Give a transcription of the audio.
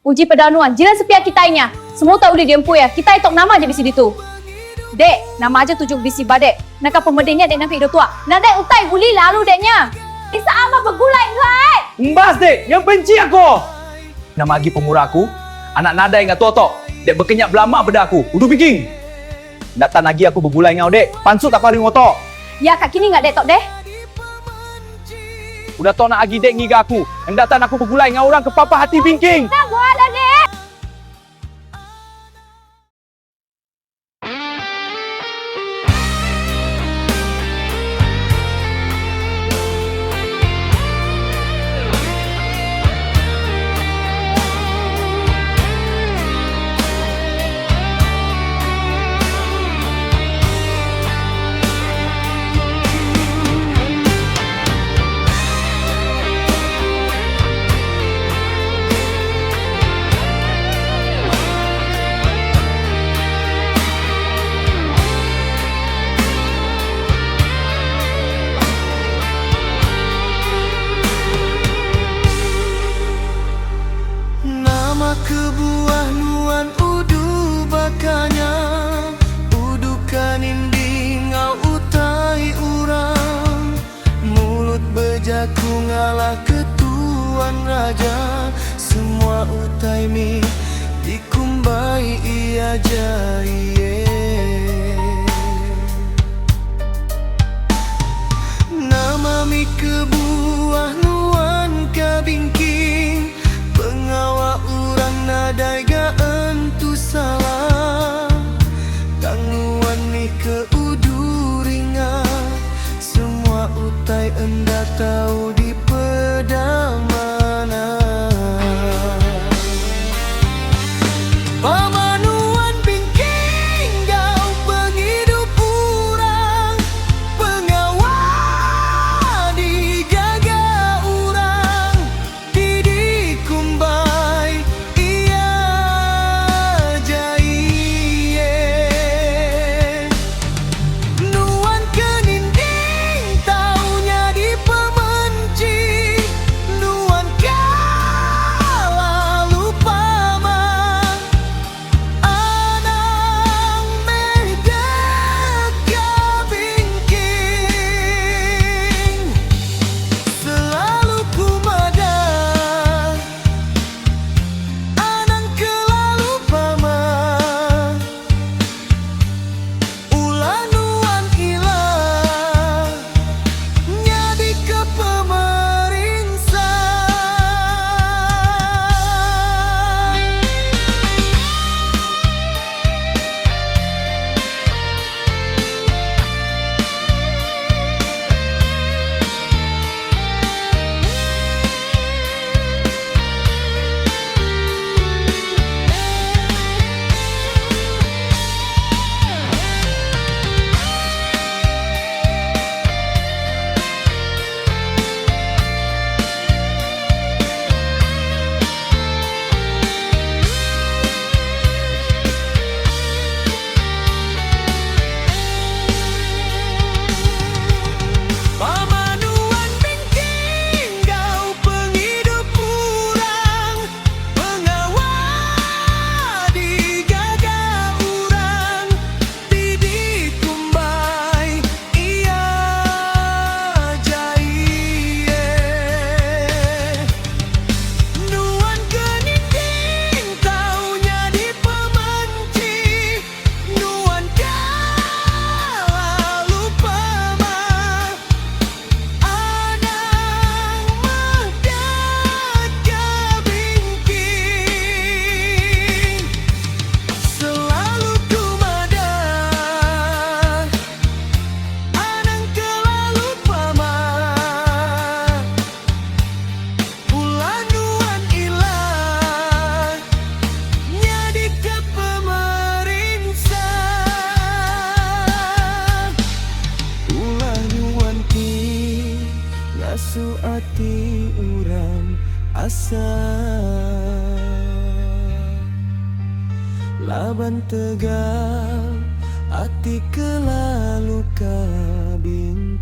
Uji perdanuan, jiran sepiak kitanya. Semua tak boleh diempui ya. Kita itok nama aja di sini tu. Dek, nama aja tujuh bisi badek. Nak pemedenya dek nampi hidup tua. Nak dek utai guli lalu deknya. Isa ama bergulai enggak? Mbas dek, yang benci aku. Nama lagi pemurah aku, anak nada yang tok. Dek berkenyak belama pada aku. Udu bikin. Datang lagi aku bergulai ngau dek. Pansut tak paling otok. Ya kak kini enggak dek tok deh. Udah tau nak lagi dek ngiga aku. Yang datang aku bergulai ngau orang ke papa hati bingking. Nah gua ada dek. Kebuah nuan udu bakanya udukan inding ngau utai urang mulut bejaku ngalah ketuan raja semua utai mi dikumbai ia jaiye nama mi kebuah nuan kabingking pengawa nadai ga entu salah tangguan ni ke uduringa semua utai enda tahu di pedamana pamanuan bingking gau penghidup urang pengawal dijaga urang didikumbai Su ati urang asa laban tegal ati kelalu kabingking